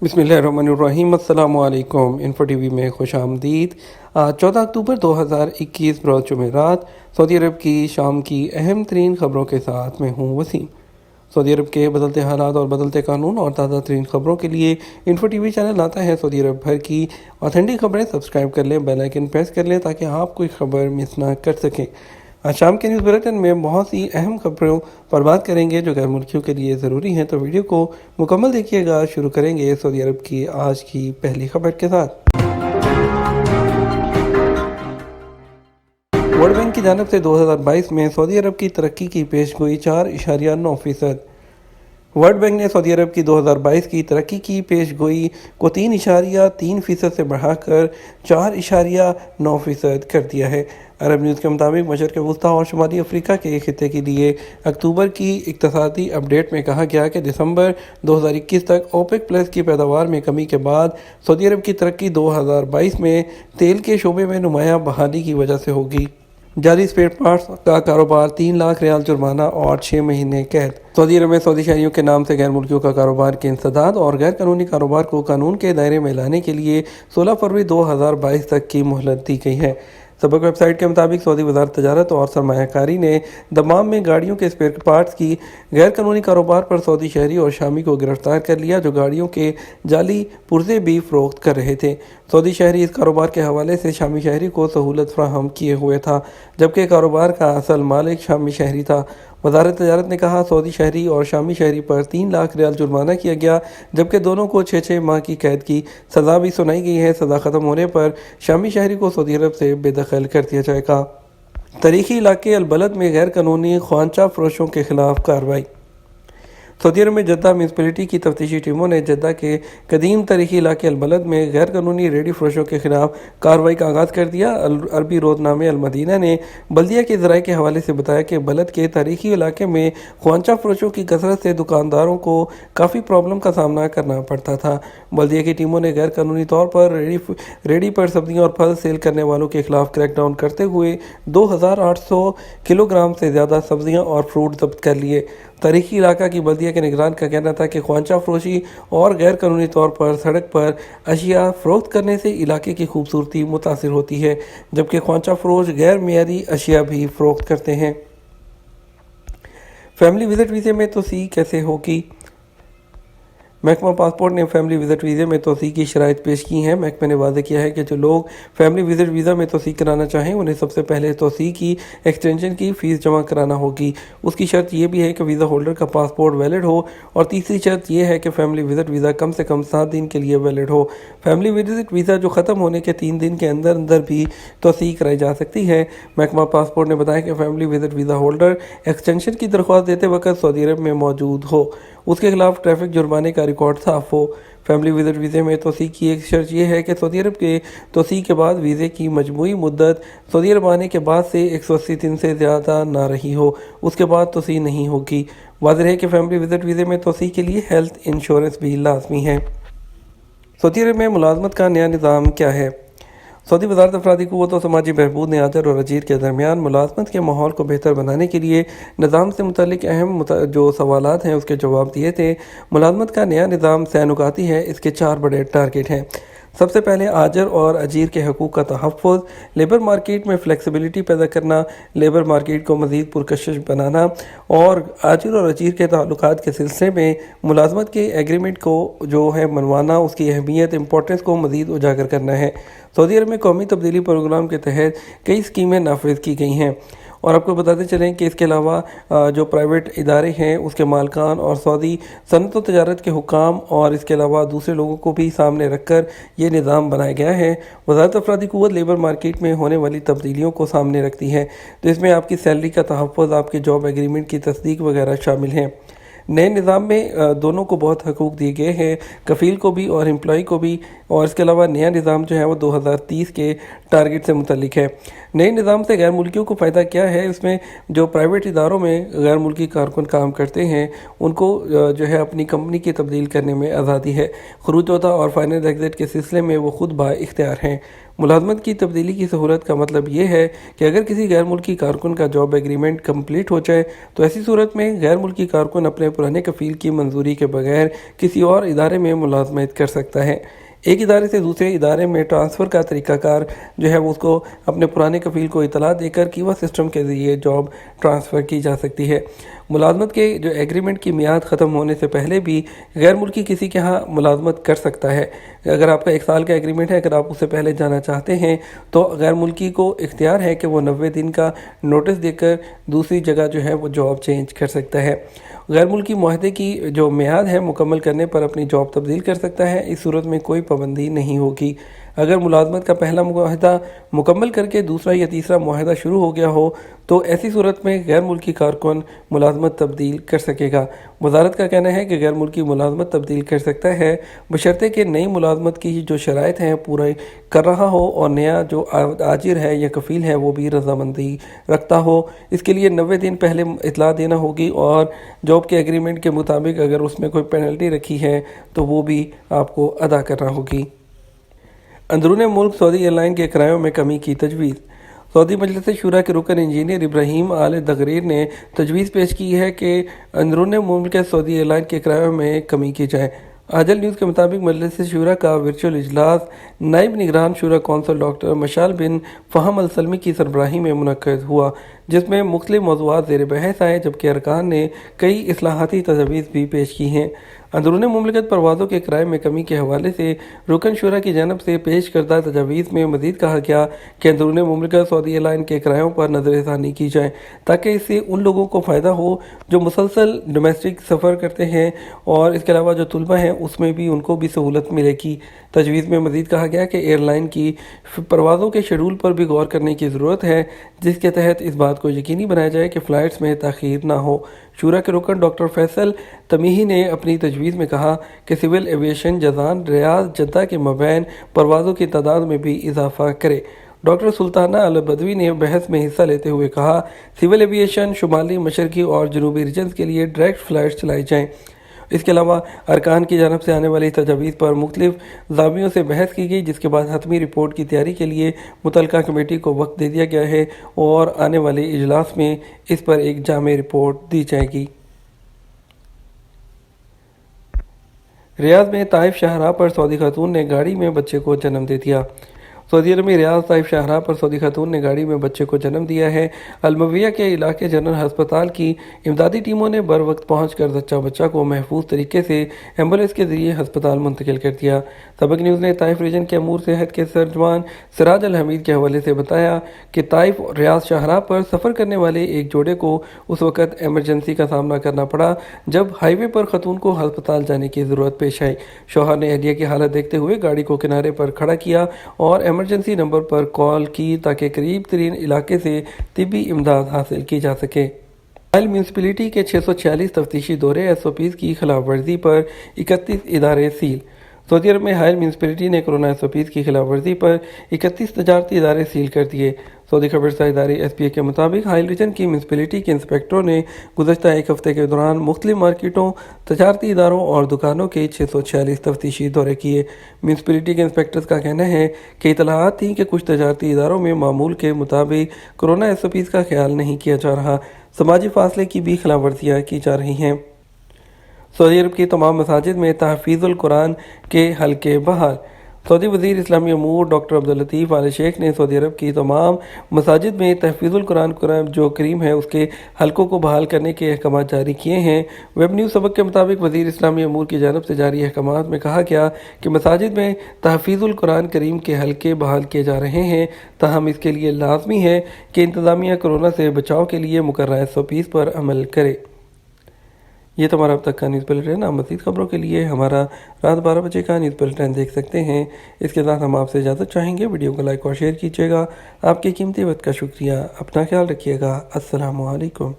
بسم اللہ الرحمن الرحیم۔ السلام علیکم۔ انفو ٹی وی میں خوش آمدید۔ آج 14 اکتوبر 2021 بروز جمعرات سعودی عرب کی شام کی اہم ترین خبروں کے ساتھ میں ہوں وسیم۔ سعودی عرب کے بدلتے حالات اور بدلتے قانون اور تازہ ترین خبروں کے لیے انفو ٹی وی چینل لاتا ہے سعودی عرب بھر کی آتھینٹک خبریں۔ سبسکرائب کر لیں، بیل آئیکن پریس کر لیں تاکہ آپ کوئی خبر مس نہ کر سکیں۔ آج شام کے نیوز بلیٹن میں بہت سی اہم خبروں پر بات کریں گے جو غیر ملکیوں کے لیے ضروری ہیں، تو ویڈیو کو مکمل دیکھیے گا۔ شروع کریں گے سعودی عرب کی آج کی پہلی خبر کے ساتھ۔ ورلڈ بینک کی جانب سے 2022 میں سعودی عرب کی ترقی کی پیش گوئی 4.9%۔ ورلڈ بینک نے سعودی عرب کی 2022 کی ترقی کی پیش گوئی کو 3.3% سے بڑھا کر 4.9% کر دیا ہے۔ عرب نیوز کے مطابق مشرق وسطیٰ اور شمالی افریقہ کے خطے کے لیے اکتوبر کی اقتصادی اپ ڈیٹ میں کہا گیا کہ دسمبر 2021 تک اوپیک پلس کی پیداوار میں کمی کے بعد سعودی عرب کی ترقی 2022 میں تیل کے شعبے میں نمایاں بحالی کی وجہ سے ہوگی۔ جعلی اسپیئر پارٹس کا کاروبار، 3 لاکھ ریال جرمانہ اور 6 مہینے قید۔ سعودی عرب میں سعودی شہریوں کے نام سے غیر ملکیوں کا کاروبار کے انسداد اور غیر قانونی کاروبار کو قانون کے دائرے میں لانے کے لیے 16 فروری 2022 تک کی مہلت دی گئی ہے۔ سابق ویب سائٹ کے مطابق سعودی وزارت تجارت اور سرمایہ کاری نے دمام میں گاڑیوں کے اسپیئر پارٹس کی غیر قانونی کاروبار پر سعودی شہری اور شامی کو گرفتار کر لیا جو گاڑیوں کے جعلی پرزے بھی فروخت کر رہے تھے۔ سعودی شہری اس کاروبار کے حوالے سے شامی شہری کو سہولت فراہم کیے ہوئے تھا، جبکہ کاروبار کا اصل مالک شامی شہری تھا۔ وزارت تجارت نے کہا سعودی شہری اور شامی شہری پر 3 لاکھ ریال جرمانہ کیا گیا، جبکہ دونوں کو 6 ماہ کی قید کی سزا بھی سنائی گئی ہے۔ سزا ختم ہونے پر شامی شہری کو سعودی عرب سے بے دخل کر دیا جائے گا۔ تاریخی علاقے البلد میں غیر قانونی خوانچہ فروشوں کے خلاف کارروائی۔ سعودی عرب میں جدہ میونسپلٹی کی تفتیشی ٹیموں نے جدہ کے قدیم تاریخی علاقے البلد میں غیر قانونی ریڈی فروشوں کے خلاف کارروائی کا آغاز کر دیا۔ عربی روزنامے المدینہ نے بلدیہ کے ذرائع کے حوالے سے بتایا کہ بلد کے تاریخی علاقے میں خوانچہ فروشوں کی کثرت سے دکانداروں کو کافی پرابلم کا سامنا کرنا پڑتا تھا۔ بلدیہ کی ٹیموں نے غیر قانونی طور پر ریڈی پر سبزیاں اور پھل سیل کرنے والوں کے خلاف کریک ڈاؤن کرتے ہوئے 2800 کلو گرام سے زیادہ سبزیاں اور فروٹ ضبط کر لیے۔ تاریخی علاقہ کی بلدیہ کے نگران کا کہنا تھا کہ خوانچہ فروشی اور غیر قانونی طور پر سڑک پر اشیاء فروخت کرنے سے علاقے کی خوبصورتی متاثر ہوتی ہے، جبکہ خوانچہ فروش غیر معیاری اشیاء بھی فروخت کرتے ہیں۔ فیملی وزٹ ویزے میں توسیع کیسے ہوگی؟ محکمہ پاسپورٹ نے فیملی وزٹ ویزے میں توسیع کی شرائط پیش کی ہیں۔ محکمہ نے واضح کیا ہے کہ جو لوگ فیملی وزٹ ویزا میں توسیع کرانا چاہیں انہیں سب سے پہلے توسیع کی ایکسٹینشن کی فیس جمع کرانا ہوگی۔ اس کی شرط یہ بھی ہے کہ ویزا ہولڈر کا پاسپورٹ ویلڈ ہو، اور تیسری شرط یہ ہے کہ فیملی وزٹ ویزا کم سے کم 7 دن کے لیے ویلڈ ہو۔ فیملی وزٹ ویزا جو ختم ہونے کے 3 دن کے اندر بھی توسیع کرائی جا سکتی ہے۔ محکمہ پاسپورٹ نے بتایا کہ family visit visa holder extension کی درخواست دیتے وقت سعودی عرب میں موجود ہو، اس کے خلاف ٹریفک جرمانے کا ریکارڈ صاف ہو۔ فیملی وزٹ ویزے میں توسیع کی ایک شرط یہ ہے کہ سعودی عرب کے توسیع کے بعد ویزے کی مجموعی مدت سعودی عرب آنے کے بعد سے 180 دن سے زیادہ نہ رہی ہو، اس کے بعد توسیع نہیں ہوگی۔ واضح ہے کہ فیملی وزٹ ویزے میں توسیع کے لیے ہیلتھ انشورنس بھی لازمی ہے۔ سعودی عرب میں ملازمت کا نیا نظام کیا ہے؟ سعودی وزارت افرادی قوت و سماجی بہبود نے آجر اور اجیر کے درمیان ملازمت کے ماحول کو بہتر بنانے کے لیے نظام سے متعلق اہم جو سوالات ہیں اس کے جواب دیے تھے۔ ملازمت کا نیا نظام 100 نکاتی ہے۔ اس کے 4 بڑے ٹارگٹ ہیں۔ سب سے پہلے آجر اور اجیر کے حقوق کا تحفظ، لیبر مارکیٹ میں فلیکسیبلٹی پیدا کرنا، لیبر مارکیٹ کو مزید پرکشش بنانا، اور آجر اور اجیر کے تعلقات کے سلسلے میں ملازمت کے ایگریمنٹ کو جو ہے منوانا، اس کی اہمیت امپورٹنس کو مزید اجاگر کرنا ہے۔ سعودی عرب میں قومی تبدیلی پروگرام کے تحت کئی اسکیمیں نافذ کی گئی ہیں، اور آپ کو بتاتے چلیں کہ اس کے علاوہ جو پرائیویٹ ادارے ہیں اس کے مالکان اور سعودی صنعت و تجارت کے حکام اور اس کے علاوہ دوسرے لوگوں کو بھی سامنے رکھ کر یہ نظام بنایا گیا ہے۔ وزارت افرادی قوت لیبر مارکیٹ میں ہونے والی تبدیلیوں کو سامنے رکھتی ہے، تو اس میں آپ کی سیلری کا تحفظ، آپ کے جاب ایگریمنٹ کی تصدیق وغیرہ شامل ہیں۔ نئے نظام میں دونوں کو بہت حقوق دیے گئے ہیں، کفیل کو بھی اور امپلائی کو بھی، اور اس کے علاوہ نیا نظام جو ہے وہ 2030 کے टारगेट से मुतल्लिक है। नए निज़ाम से गैर मुल्कियों को फ़ायदा क्या है? इसमें जो प्राइवेट इदारों में गैर मुल्की कारकुन काम करते हैं उनको जो है अपनी कंपनी की तब्दील करने में आज़ादी है। खरूज होता और फाइनल एग्ज़िट के सिलसिले में वो खुद बाइख्तियार हैं। मुलाजमत की तब्दीली की सहूलत का मतलब ये है कि अगर किसी गैर मुल्की कारकुन का जॉब एग्रीमेंट कंप्लीट हो जाए तो ऐसी सूरत में गैर मुल्की कारकुन अपने पुराने कफील की मंजूरी के बगैर किसी और इदारे में मुलाजमत कर सकता है। एक इदारे से दूसरे इदारे में ट्रांसफ़र का तरीक़ाकार जो है वो उसको अपने पुराने कफील को इतला देकर कीवा सिस्टम के ज़रिए जॉब ट्रांसफ़र की जा सकती है। मुलाजमत के जो एग्रीमेंट की मियाद ख़त्म होने से पहले भी गैर मुल्की किसी के यहाँ मुलाजमत कर सकता है। अगर आपका 1 साल का एग्रीमेंट है, अगर आप उससे पहले जाना चाहते हैं तो गैर मुल्की को इख्तियार है कि वो 90 दिन का नोटिस देकर दूसरी जगह जो है वो जॉब चेंज कर सकता है। गैर मुल्की मुआहदे की जो मियाद है मुकम्मल करने पर अपनी जॉब तब्दील कर सकता है। इस सूरत में कोई पाबंदी नहीं होगी। अगर मुलाजमत का पहला मुआहदा मुकम्मल करके दूसरा या तीसरा मुआहदा शुरू हो गया हो तो ऐसी सूरत में गैर मुल्की कारकुन मुलाजमत तब्दील कर सकेगा। वजारत का कहना है कि गैर मुल्की मुलाजमत तब्दील कर सकता है बशर्ते कि नई मुलाजमत की जो शराइत हैं पूरा कर रहा हो और नया जो आजिर है या कफ़ील है वो भी रजामंदी रखता हो। इसके लिए 90 दिन पहले इतला देना होगी और जॉब के एग्रीमेंट के मुताबिक अगर उसमें कोई पेनल्टी रखी है तो वो भी आपको अदा करना होगी। अंदरून मुल्क सऊदी एयरलाइन के किरायों में कमी की तजवीज़। सऊदी मजलिस शुरा के रुकन इंजीनियर इब्राहिम आल दगरीर ने तजवीज़ पेश की है कि अंदरून मुल्क सऊदी एयरलाइन के किरायों में कमी की जाए। आजल न्यूज़ के मुताबिक मजलिस शुरा का वर्चुअल इजलास नायब निगरान शुरा कौंसल डॉक्टर मशाल बिन फ़हम अल सलमी की सरबराही में मुनक्किद हुआ, जिसमें मुख्तलिफ मौज़ूआत ज़ेर बहस आए, जबकि अरकान ने कई इस्लाहाती तजवीज़ भी पेश की हैं। अंदरून मुमलिकत परवाज़ों के किराए में कमी के हवाले से रुकन शुरा की जानब से पेश करदा तजावीज़ में मज़ीद कहा गया कि अंदरून मुमलिकत सऊदी एयरलाइन के किरायों पर नज़रसानी की जाए ताकि इससे उन लोगों को फ़ायदा हो जो मुसलसल डोमेस्टिक सफ़र करते हैं और इसके अलावा जो तुलबा हैं उसमें भी उनको भी सहूलत मिलेगी। तजवीज़ में मज़ीद कहा गया कि एयरलाइन की परवाज़ों के शेड्यूल पर भी गौर करने की ज़रूरत है, जिसके तहत इस बात को यकीनी बनाया जाए कि फ़्लाइट्स में ताख़ीर ना हो। शुरा के रुकन डॉक्टर फैसल तमीही ने अपनी तजवीज़ में कहा कि civil aviation Jazan Riyadh Jeddah के मबैन परवाज़ों की तादाद में भी इजाफा करे। डॉक्टर सुल्ताना अल बदवी ने बहस में हिस्सा लेते हुए कहा, सिविल एविएशन शुमाली, मशरकी और जनूबी रीजन्स के लिए डायरेक्ट फ़्लाइट्स चलाई जाएँ। इसके अलावा अरकान की जानब से आने वाली तजावीज़ पर मुख्तलिफ ज़ावियों से बहस की गई, जिसके बाद हतमी रिपोर्ट की तैयारी के लिए मुतल्लिका कमेटी को वक्त दे दिया गया है और आने वाले इजलास में इस पर एक जामे रिपोर्ट दी जाएगी। रियाद में ताइफ शाहराह पर सऊदी खातून ने गाड़ी में बच्चे को जन्म दे दिया। सऊदी अरब में रियाद ताइफ शाहराह पर सऊदी खातून ने गाड़ी में बच्चे को जन्म दिया है। अलमविया के इलाके जनरल हस्पताल की इमदादी टीमों ने बर वक्त पहुँच कर जच्चा बच्चा को महफूज तरीके से एम्बुलेंस के जरिए हस्पताल मुंतकिल कर दिया। सबक न्यूज़ ने ताइफ रीजन के अमूर सेहत के तर्जुमान सिराज अल हमीद के हवाले से बताया कि ताइफ रियाद शाहराह पर सफ़र करने वाले एक जोड़े को उस वक़्त एमरजेंसी का सामना करना पड़ा जब हाईवे पर खतून को हस्पताल जाने की ज़रूरत पेश आई। शौहर ने अहलिया की हालत देखते हुए गाड़ी को किनारे पर खड़ा किया और इमरजेंसी नंबर पर कॉल की ताकि करीब तरीन इलाके से तिब्बी इमदाद हासिल की जा सके। हाइल म्यूनसिपलिटी के 646 तफ्तीशी दौरे SOPs की खिलाफ वर्जी पर 31 इदारे सील। सऊदी अरब में हाइल म्यूनसिपलिटी ने कोरोना SOPs की खिलाफ वर्जी पर 31 तजारती इदारे सील कर दिए। सऊदी खबरसा इदारे SPA के मुताबिक हाइल रीजन की म्यूनसिपलिटी के इंस्पेक्टरों ने गुज़श्ता एक हफ्ते के दौरान मुख्तलिफ मार्केटों, तजारती इदारों और दुकानों के 646 तफ्तीशी दौरे किए। म्यूनसिपलिटी के इंस्पेक्टर्स का कहना है कि इतलाआत थी कि कुछ तजारती इदारों में मामूल के मुताबिक कोरोना SOPs का ख्याल नहीं किया जा रहा, समाजी फासले की भी खिलाफ वर्जियाँ की जा रही हैं। सऊदी अरब की तमाम मसाजिद में तहफ़ीज़ुल कुरान के हल्के बहाल। सऊदी वज़ीर इस्लामी अमूर डॉक्टर अब्दुल लतीफ़ आल शेख ने सऊदी अरब की तमाम मसाजिद में तहफ़ीज़ुल कुरान जो करीम है उसके हल्कों को बहाल करने के अहकाम जारी किए हैं। वेब न्यूज़ सबक के मुताबिक वज़ीर इस्लामी अमूर की जानब से जारी अहकाम में कहा गया कि मसाजिद में तहफ़ीज़ुल कुरान करीम के हल्के बहाल किए जा रहे हैं, ताहम इसके लिए लाजमी है कि इंतज़ामिया कोरोना से बचाव के लिए मुकर्रर SOPs पर अमल करे। ये तो हमारा अब तक का न्यूज़ बुलेटिन। आप मज़ीद खबरों के लिए हमारा रात 12 बजे का न्यूज़ बुलेटिन देख सकते हैं। इसके साथ हम आपसे इजाज़त चाहेंगे। वीडियो को लाइक और शेयर कीजिएगा। आपके कीमती वक्त का शुक्रिया। अपना ख्याल रखिएगा। अस्सलामु अलैकुम।